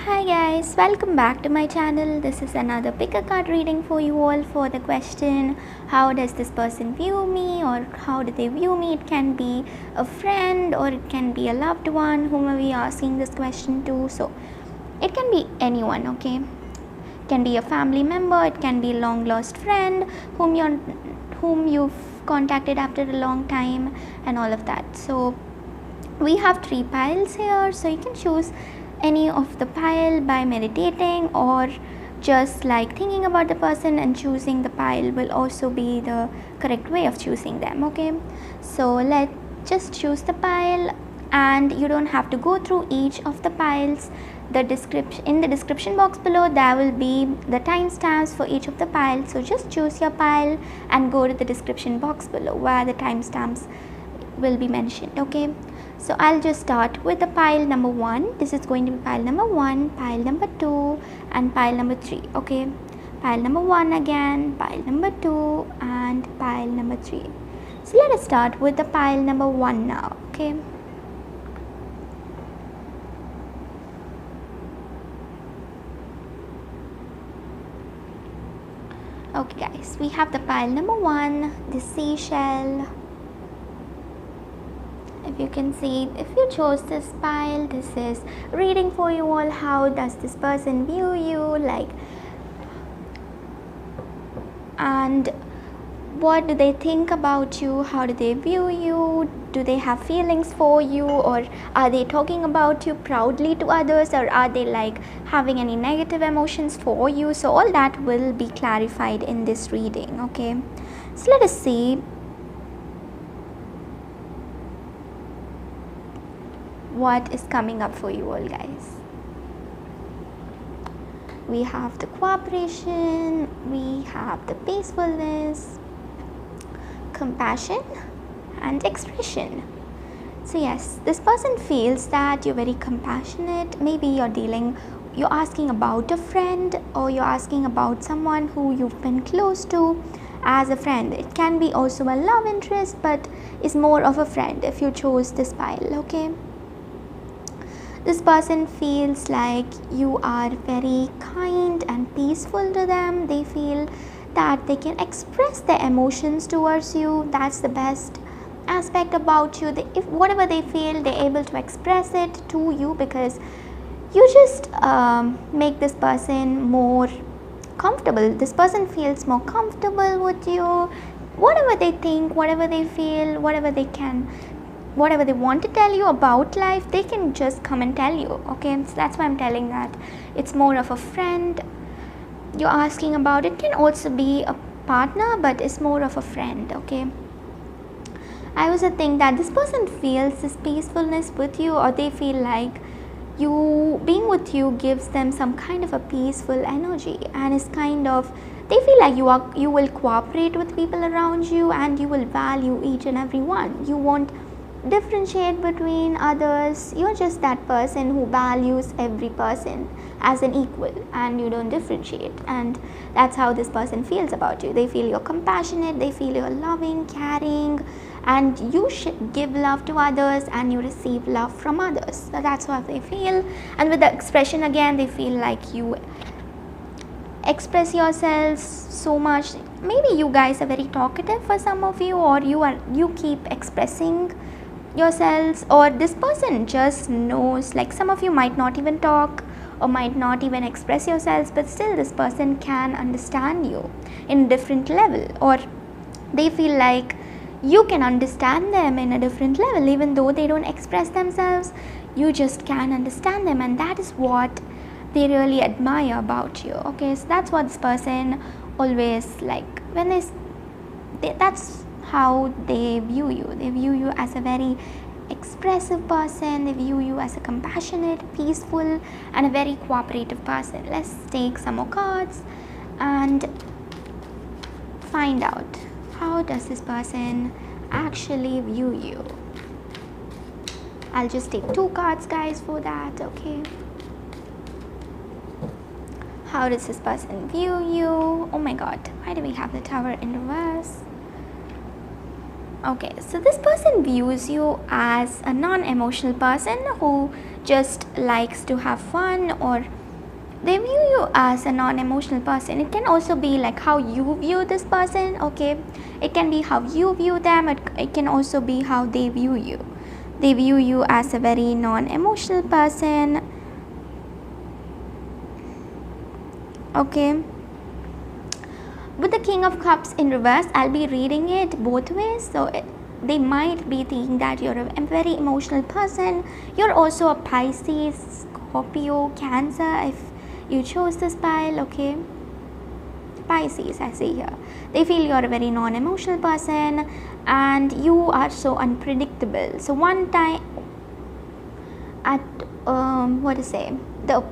Hi guys, welcome back to my channel. This is another pick a card reading for you all for the question, how does this person view me, or how do they view me? It can be a friend or it can be a loved one whom are we asking this question to. So it can be anyone, okay? It can be a family member, it can be a long lost friend whom you've contacted after a long time and all of that. So we have 3 piles here, so you can choose any of the pile by meditating, or just like thinking about the person and choosing the pile will also be the correct way of choosing them. Okay, so let's just choose the pile, and you don't have to go through each of the piles. In the description box below there will be the timestamps for each of the piles, so just choose your pile and go to the description box below where the timestamps will be mentioned. Okay, so I'll just start with the pile number 1. This is going to be pile number 1, pile number 2 and pile number 3. Okay, pile number 1 again, pile number 2 and pile number 3. So let us start with the pile number 1 now. Okay, guys, we have the pile number 1, the seashell. If you can see, if you chose this pile, this is reading for you all. How does this person view you, like, and what do they think about you? How do they view you? Do they have feelings for you, or are they talking about you proudly to others, or are they like having any negative emotions for you? So all that will be clarified in this reading. Okay, so let us see what is coming up for you all, guys. We have the cooperation, we have the peacefulness, compassion and expression. So yes, this person feels that you're very compassionate. Maybe you're asking about a friend, or you're asking about someone who you've been close to as a friend. It can be also a love interest, but is more of a friend if you chose this pile. Okay, this person feels like you are very kind and peaceful to them. They feel that they can express their emotions towards you. That's the best aspect about you. If whatever they feel, they're able to express it to you, because you just make this person more comfortable. This person feels more comfortable with you. Whatever they think, whatever they feel, whatever they want to tell you about life, they can just come and tell you. Okay, so that's why I'm telling that it's more of a friend you're asking about. It can also be a partner, but it's more of a friend. Okay, I also think that this person feels this peacefulness with you, or they feel like you being with you gives them some kind of a peaceful energy, and it's kind of, they feel like you will cooperate with people around you, and you will value each and every one. You won't differentiate between others. You're just that person who values every person as an equal, and you don't differentiate. And that's how this person feels about you. They feel you're compassionate, they feel you're loving, caring, and you should give love to others and you receive love from others. So that's what they feel. And with the expression, again, they feel like you express yourselves so much. Maybe you guys are very talkative for some of you, or you keep expressing yourselves, or this person just knows, like some of you might not even talk or might not even express yourselves, but still this person can understand you in a different level, or they feel like you can understand them in a different level. Even though they don't express themselves, you just can understand them, and that is what they really admire about you. Okay, so that's what this person always like. When that's how they view you. They view you as a very expressive person. They view you as a compassionate, peaceful and a very cooperative person. Let's take some more cards and find out, how does this person actually view you? I'll just take 2 cards, guys, for that. Okay, how does this person view you? Oh my god, why do we have the Tower in reverse? Okay, so this person views you as a non-emotional person who just likes to have fun, or they view you as a non-emotional person. It can also be like how you view this person, okay? It can be how you view them. It can also be how they view you. They view you as a very non-emotional person, okay? With the King of Cups in reverse, I'll be reading it both ways. So they might be thinking that you're a very emotional person. You're also a Pisces, Scorpio, Cancer if you chose this pile, okay? Pisces, I see here. They feel you're a very non-emotional person and you are so unpredictable. So one time at the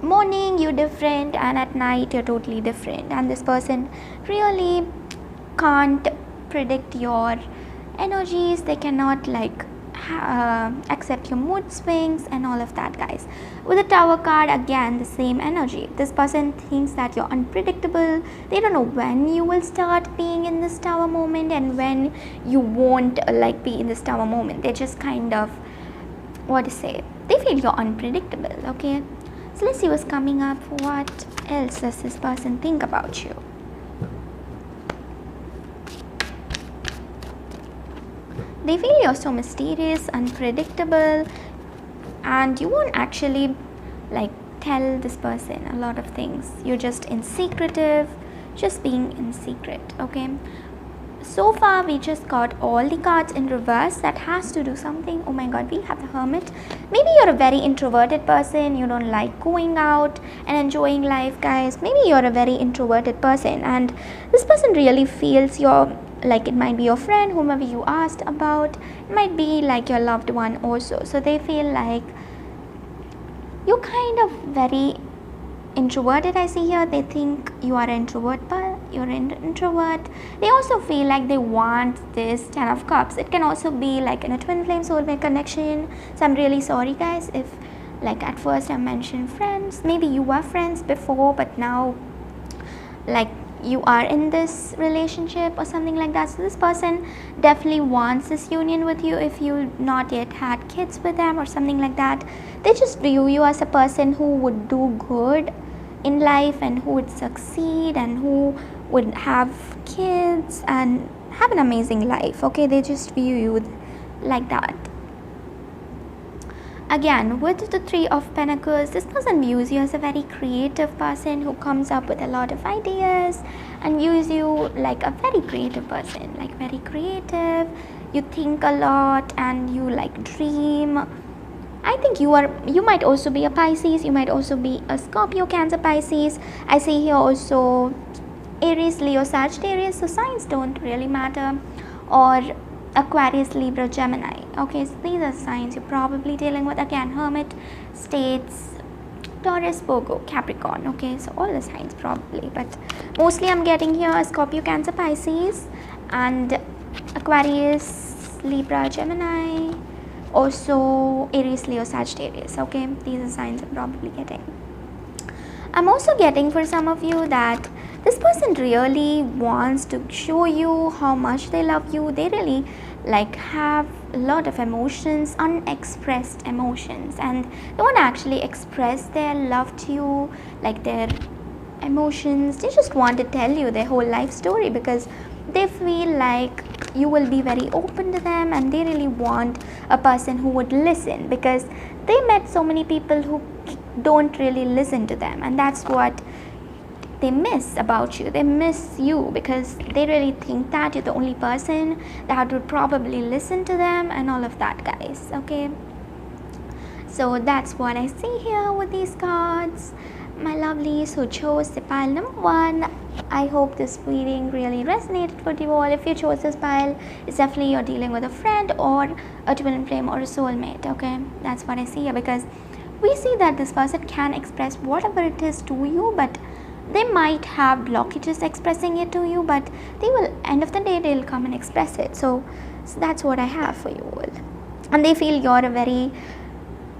morning you're different and at night you're totally different, and this person really can't predict your energies. They cannot like accept your mood swings and all of that, guys. With the Tower card, again the same energy. This person thinks that you're unpredictable. They don't know when you will start being in this Tower moment and when you won't like be in this Tower moment. They just kind of they feel you're unpredictable, okay? So let's see what's coming up. What else does this person think about you? They feel you're so mysterious, unpredictable, and you won't actually like tell this person a lot of things. You're just secretive, just being in secret, okay? So far we just got all the cards in reverse. That has to do something. Oh my god, we have the Hermit. Maybe you're a very introverted person. You don't like going out and enjoying life, guys. Maybe you're a very introverted person and this person really feels you're like, it might be your friend, whomever you asked about. It might be like your loved one also. So they feel like you're kind of very introverted, I see here. They think you are an introvert, but you're an introvert. They also feel like they want this 10 of Cups. It can also be like in a twin flame soulmate connection. So I'm really sorry, guys, if like at first I mentioned friends. Maybe you were friends before, but now like you are in this relationship or something like that. So this person definitely wants this union with you if you not yet had kids with them or something like that. They just view you as a person who would do good in life and who would succeed and who would have kids and have an amazing life, okay? They just view you like that. Again, with the Three of Pentacles, this person views you as a very creative person who comes up with a lot of ideas and views you like a very creative person, like very creative. You think a lot and you like dream. I think you might also be a Pisces. You might also be a Scorpio, Cancer, Pisces. I see here also Aries, Leo, Sagittarius. So signs don't really matter. Or Aquarius, Libra, Gemini. Okay, so these are signs you're probably dealing with. Again, Hermit, States, Taurus, Virgo, Capricorn. Okay, so all the signs probably, but mostly I'm getting here Scorpio, Cancer, Pisces, and Aquarius, Libra, Gemini, also Aries, Leo, Sagittarius. Okay, these are signs I'm probably getting. I'm also getting for some of you that this person really wants to show you how much they love you. They really like have a lot of emotions, unexpressed emotions, and they want to actually express their love to you, like their emotions. They just want to tell you their whole life story because they feel like you will be very open to them, and they really want a person who would listen because they met so many people who don't really listen to them, and that's what they miss about you. They miss you because they really think that you're the only person that would probably listen to them and all of that, guys. Okay, so that's what I see here with these cards, my lovelies who chose the pile number 1. I hope this reading really resonated with you all. If you chose this pile, it's definitely you're dealing with a friend or a twin flame or a soulmate. Okay, that's what I see here because we see that this person can express whatever it is to you, but they might have blockages expressing it to you, but they will, end of the day, they'll come and express it. So that's what I have for you all. And they feel you're a very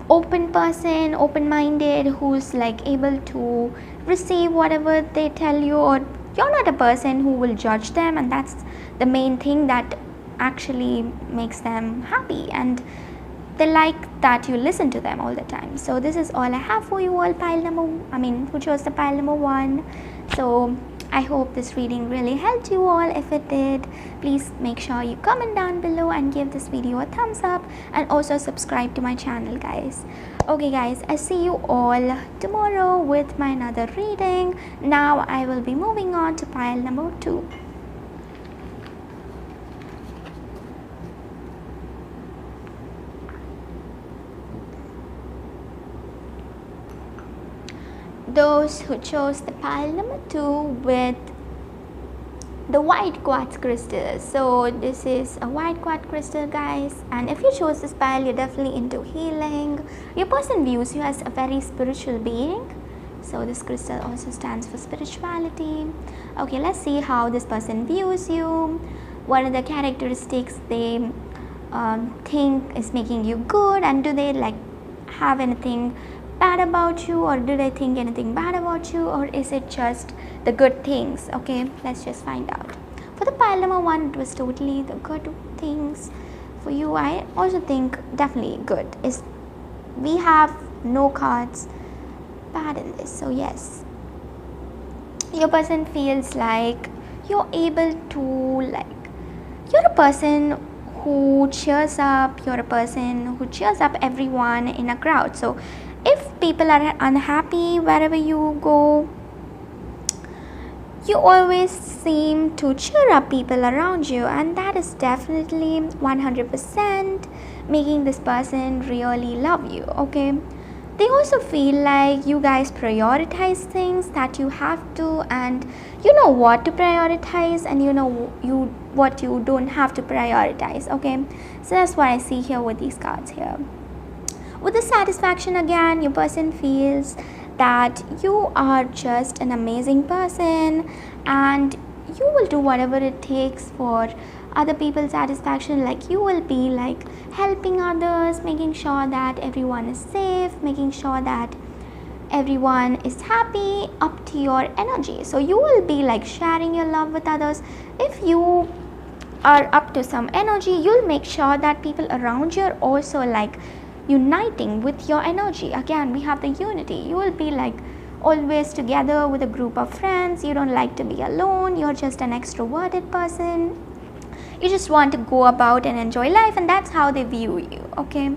open person, open-minded, who's like able to receive whatever they tell you, or you're not a person who will judge them, and that's the main thing that actually makes them happy. And they like that you listen to them all the time. So this is all I have for you all, who chose the pile number 1. So I hope this reading really helped you all. If it did, please make sure you comment down below and give this video a thumbs up, and also subscribe to my channel, guys. Okay guys, I see you all tomorrow with my another reading. Now I will be moving on to pile number 2. Those who chose the pile number 2 with the white quartz crystal. So this is a white quartz crystal, guys, and if you chose this pile, you're definitely into healing. Your person views you as a very spiritual being. So this crystal also stands for spirituality. Okay, let's see how this person views you. What are the characteristics they think is making you good, and do they like have anything bad about you, or do they think anything bad about you, or is it just the good things? Okay, let's just find out. For the pile number 1, it was totally the good things. For you, I also think definitely good. Is we have no cards bad in this. So yes, your person feels like you're able to, you're a person who cheers up, you're a person who cheers up everyone in a crowd. So if people are unhappy wherever you go, you always seem to cheer up people around you, and that is definitely 100% making this person really love you. Okay, they also feel like you guys prioritize things that you have to, and you know what to prioritize, and you know what you don't have to prioritize. Okay, so that's what I see here with these cards here. With the satisfaction, again, your person feels that you are just an amazing person, and you will do whatever it takes for other people's satisfaction. Like you will be like helping others, making sure that everyone is safe, making sure that everyone is happy, up to your energy. So you will be like sharing your love with others. If you are up to some energy, you'll make sure that people around you are also like uniting with your energy. Again, we have the unity. You will be like always together with a group of friends. You don't like to be alone. You're just an extroverted person. You just want to go about and enjoy life, and that's how they view you. Okay,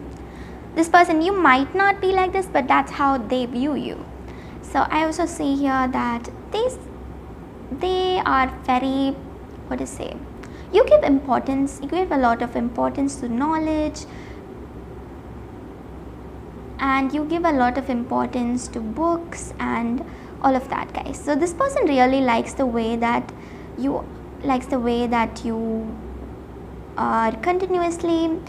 this person, you might not be like this, but that's how they view you. So I also see here that they are very, what to say, you give a lot of importance to knowledge, and you give a lot of importance to books and all of that, guys. So this person really likes the way that you are continuously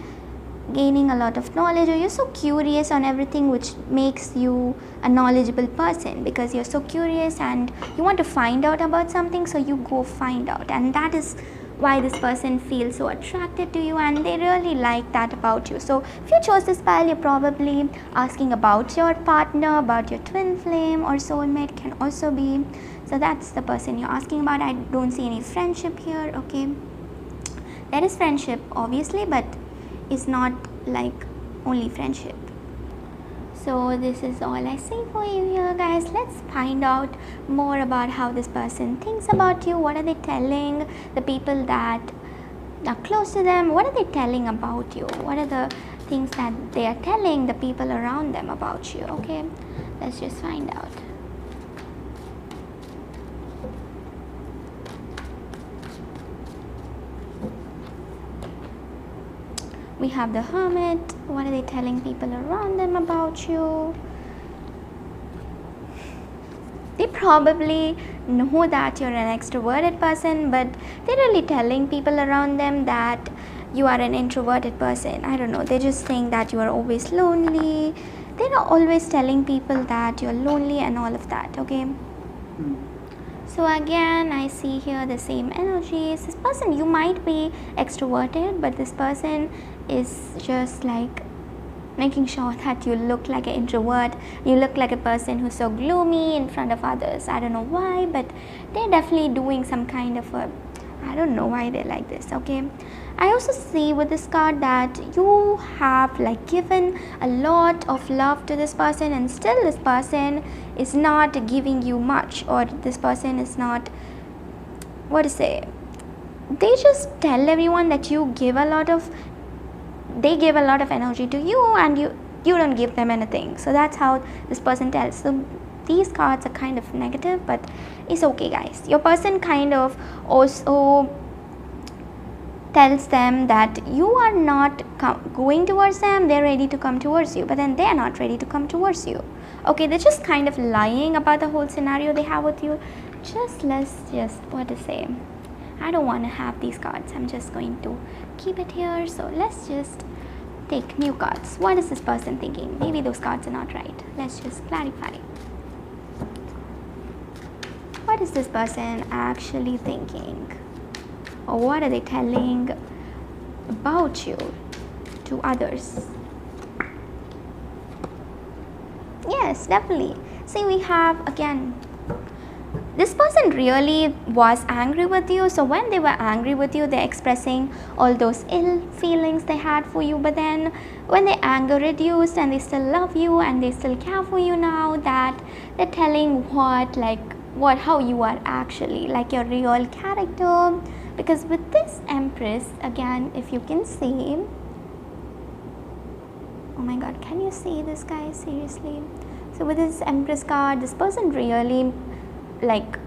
gaining a lot of knowledge, or you're so curious on everything, which makes you a knowledgeable person, because you're so curious and you want to find out about something, so you go find out, and that is why this person feels so attracted to you, and they really like that about you. So if you chose this pile, you're probably asking about your partner, about your twin flame or soulmate, can also be. So that's the person you're asking about. I don't see any friendship here. Okay, there is friendship obviously, but it's not like only friendship. So this is all I see for you here, guys. Let's find out more about how this person thinks about you. What are they telling the people that are close to them? What are they telling about you? What are the things that they are telling the people around them about you? Okay, let's just find out. We have the Hermit. What are they telling people around them about you? They probably know that you're an extroverted person, but they're really telling people around them that you are an introverted person. I don't know, they just think that you are always lonely. They're always telling people that you're lonely and all of that. Okay, so again, I see here the same energies. This person, you might be extroverted, but this person is just like making sure that you look like an introvert. You look like a person who's so gloomy in front of others. I don't know why, but they're definitely doing some kind of a, I don't know why they're like this. Okay, I also see with this card that you have like given a lot of love to this person, and still this person is not giving you much, or this person is not, what to say, they just tell everyone that you give a lot of, they give a lot of energy to you, and you don't give them anything. So that's how this person tells. So these cards are kind of negative, but it's okay, guys. Your person kind of also tells them that you are not going towards them, they're ready to come towards you, but then they're not ready to come towards you. Okay, they're just kind of lying about the whole scenario they have with you. Let's just, what to say, I don't want to have these cards, I'm just going to keep it here. So let's just take new cards. What is this person thinking? Maybe those cards are not right. Let's just clarify. What is this person actually thinking? Or what are they telling about you to others? Yes, definitely. See, we have again, this person really was angry with you. So when they were angry with you, they're expressing all those ill feelings they had for you. But then when the anger reduced and they still love you and they still care for you now, that they're telling how you are actually, like your real character. Because with this Empress, again, if you can see, oh my god, can you see this, guys? Seriously. So with this Empress card, this person really like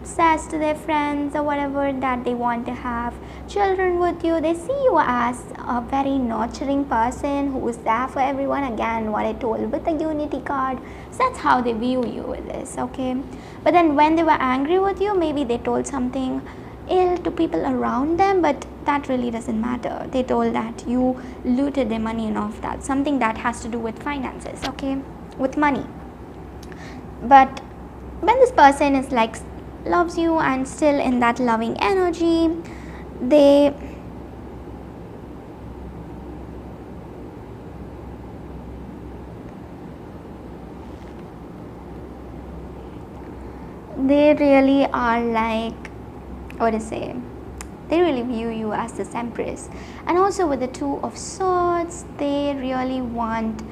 says to their friends or whatever that they want to have children with you. They see you as a very nurturing person who is there for everyone. Again, what I told with the Unity card. So that's how they view you with this, okay? But then when they were angry with you, maybe they told something ill to people around them, but that really doesn't matter. They told that you looted their money and all of that, something that has to do with finances, okay, with money. But when this person is like loves you and still in that loving energy, they really are like, what to say, they really view you as this Empress. And also with the Two of Swords, they really want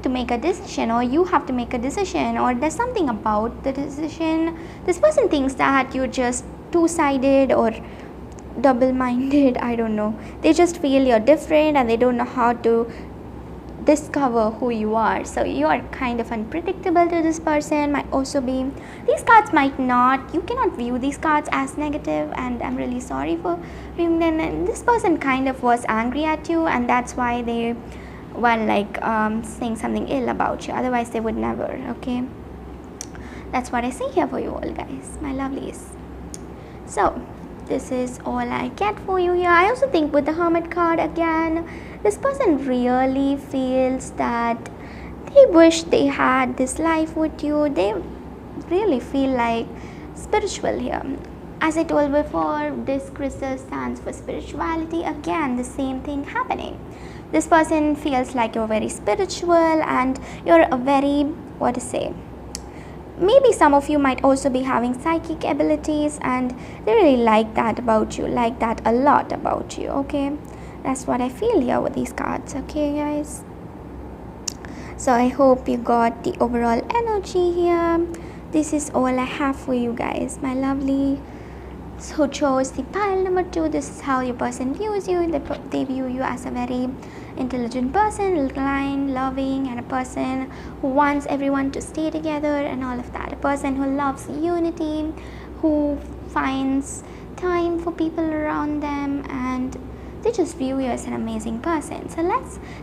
to make a decision, or you have to make a decision, or there's something about the decision. This person thinks that you're just two-sided or double-minded, I don't know. They just feel you're different and they don't know how to discover who you are. So you are kind of unpredictable to this person. Might also be, these cards might not, you cannot view these cards as negative, and I'm really sorry for viewing them. And this person kind of was angry at you, and that's why they were like saying something ill about you. Otherwise they would never, okay? That's what I see here for you all, guys, my lovelies. So this is all I get for you here. I also think with the Hermit card, again, this person really feels that they wish they had this life with you. They really feel like spiritual here. As I told before, this crystal stands for spirituality. Again, the same thing happening. This person feels like you're very spiritual and you're a very, what to say, maybe some of you might also be having psychic abilities, and they really like that about you, like that a lot about you, okay? That's what I feel here with these cards, okay, guys? So I hope you got the overall energy here. This is all I have for you guys, my lovely. So chose the pile number 2. This is how your person views you. They view you as a very intelligent person, kind, loving, and a person who wants everyone to stay together and all of that. A person who loves unity, who finds time for people around them, and they just view you as an amazing person. So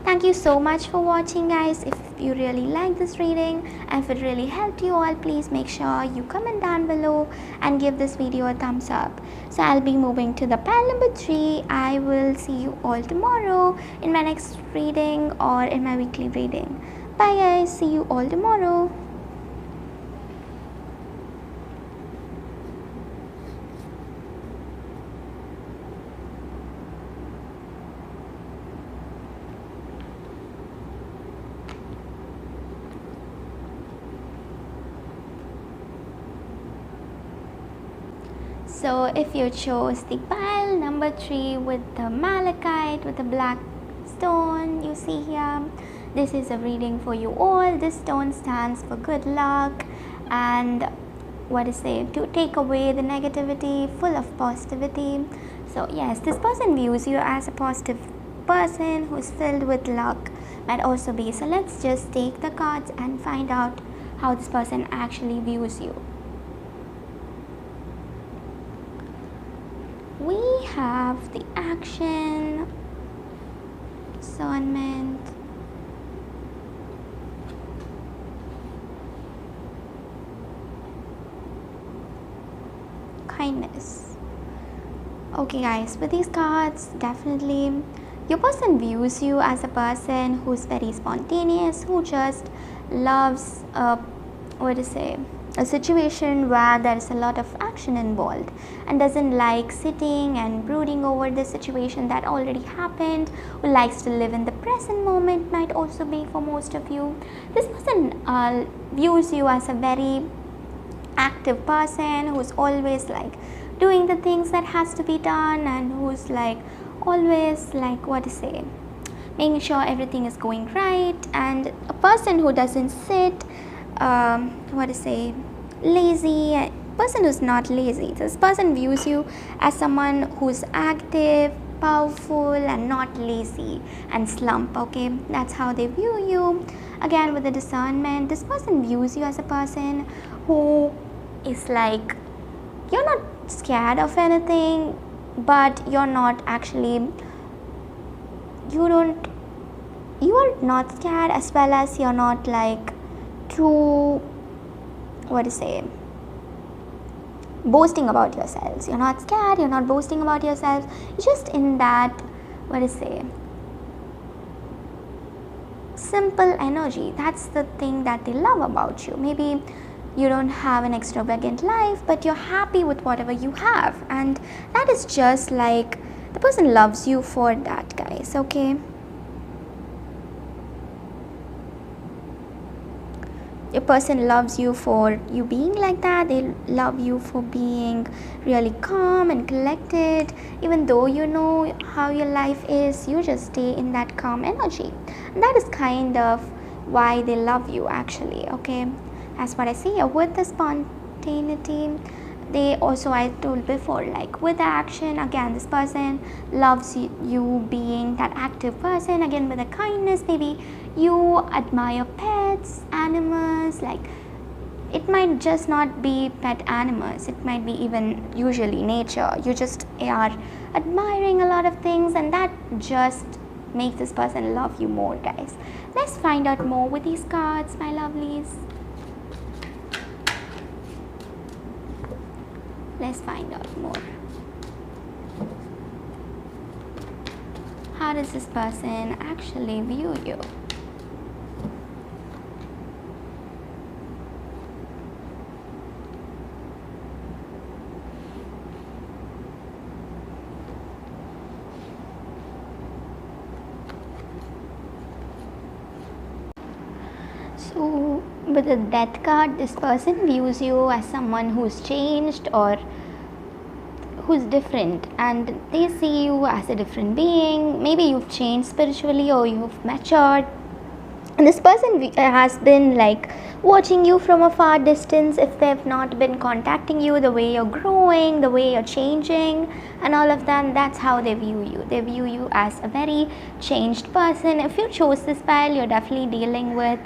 thank you so much for watching, guys. If you really like this reading and if it really helped you all, please make sure you comment down below and give this video a thumbs up. So I'll be moving to the pile number 3. I will see you all tomorrow in my next reading or in my weekly reading. Bye, guys. See you all tomorrow. So if you chose the pile number 3 with the malachite, with the black stone you see here, this is a reading for you all. This stone stands for good luck and to take away the negativity, full of positivity. So yes, this person views you as a positive person who's filled with luck, might also be. So let's just take the cards and find out how this person actually views you. We have the action, discernment, kindness. Okay guys, with these cards, definitely your person views you as a person who's very spontaneous, who just loves a situation where there is a lot of action involved and doesn't like sitting and brooding over the situation that already happened, who likes to live in the present moment, might also be for most of you. This person views you as a very active person who's always like doing the things that has to be done and who's like always like making sure everything is going right, and a person who doesn't sit lazy, a person who's not lazy. This person views you as someone who's active, powerful and not lazy and slump. Okay, that's how they view you. Again, with the discernment, this person views you as a person who is like, you're not scared of anything, but you're not actually, you are not scared, as well as you're not like too boasting about yourselves. You're not scared, you're not boasting about yourselves, you're just in that simple energy. That's the thing that they love about you. Maybe you don't have an extravagant life, but you're happy with whatever you have, and that is just like the person loves you for that, guys. Okay, your person loves you for you being like that. They love you for being really calm and collected. Even though you know how your life is, you just stay in that calm energy, and that is kind of why they love you actually. Okay, that's what I see here. With the spontaneity, they also, I told before, like with the action, again this person loves you being that active person. Again, with the kindness, maybe you admire pets, animals, like it might just not be pet animals, it might be even usually nature. You just are admiring a lot of things, and that just makes this person love you more, guys. Let's find out more with these cards, my lovelies. Let's find out more. How does this person actually view you? So with the death card, this person views you as someone who's changed or who's different, and they see you as a different being. Maybe you've changed spiritually or you've matured, and this person has been like watching you from a far distance. If they've not been contacting you, the way you're growing, the way you're changing and all of that, that's how they view you. They view you as a very changed person. If you chose this pile, you're definitely dealing with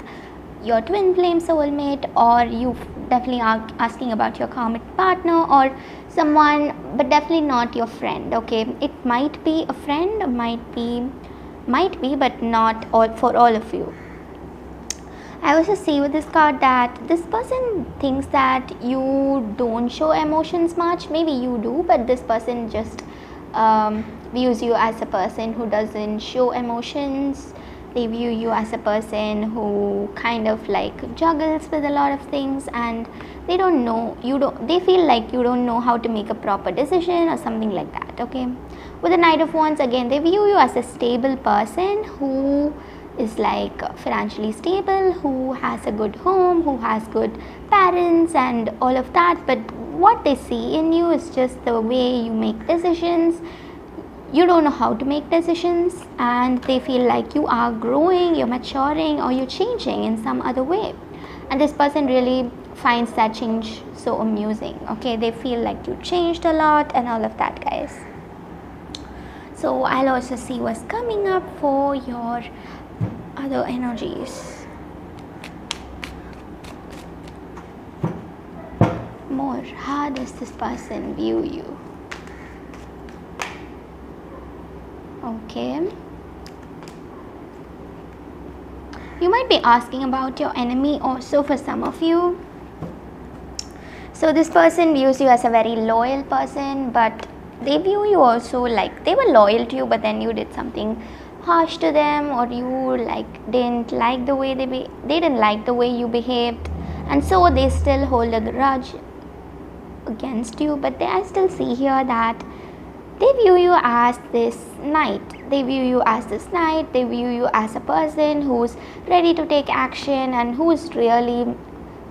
your twin flame soulmate, or you definitely are asking about your karmic partner or someone, but definitely not your friend. Okay, it might be a friend, might be, but not all for all of you. I also see with this card that this person thinks that you don't show emotions much. Maybe you do, but this person just views you as a person who doesn't show emotions. They view you as a person who kind of like juggles with a lot of things, and they feel like you don't know how to make a proper decision or something like that. Okay, with the Knight of Wands, again they view you as a stable person who is like financially stable, who has a good home, who has good parents and all of that, but what they see in you is just the way you make decisions. You don't know how to make decisions, and they feel like you are growing, you're maturing, or you're changing in some other way. And this person really finds that change so amusing. Okay, they feel like you changed a lot and all of that, guys. So I'll also see what's coming up for your other energies. More, how does this person view you? Okay, you might be asking about your enemy also for some of you. So this person views you as a very loyal person, but they view you also like they were loyal to you, but then you did something harsh to them, or you didn't like the way they didn't like the way you behaved, and so they still hold a grudge against you. But I still see here that they view you as this knight. They view you as this knight. They view you as a person who's ready to take action and who's really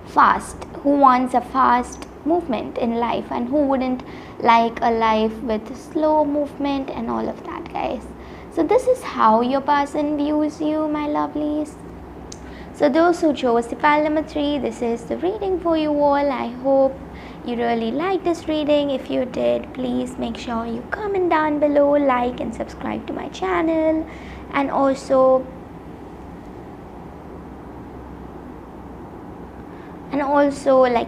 fast, who wants a fast movement in life, and who wouldn't like a life with slow movement and all of that, guys. So this is how your person views you, my lovelies. So those who chose the pile number 3, this is the reading for you all. I hope you really liked this reading. If you did, please make sure you comment down below, like and subscribe to my channel, and also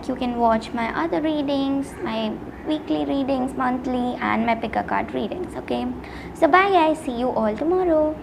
you can watch my other readings, my weekly readings, monthly, and my pick a card readings. Okay, so bye guys, see you all tomorrow.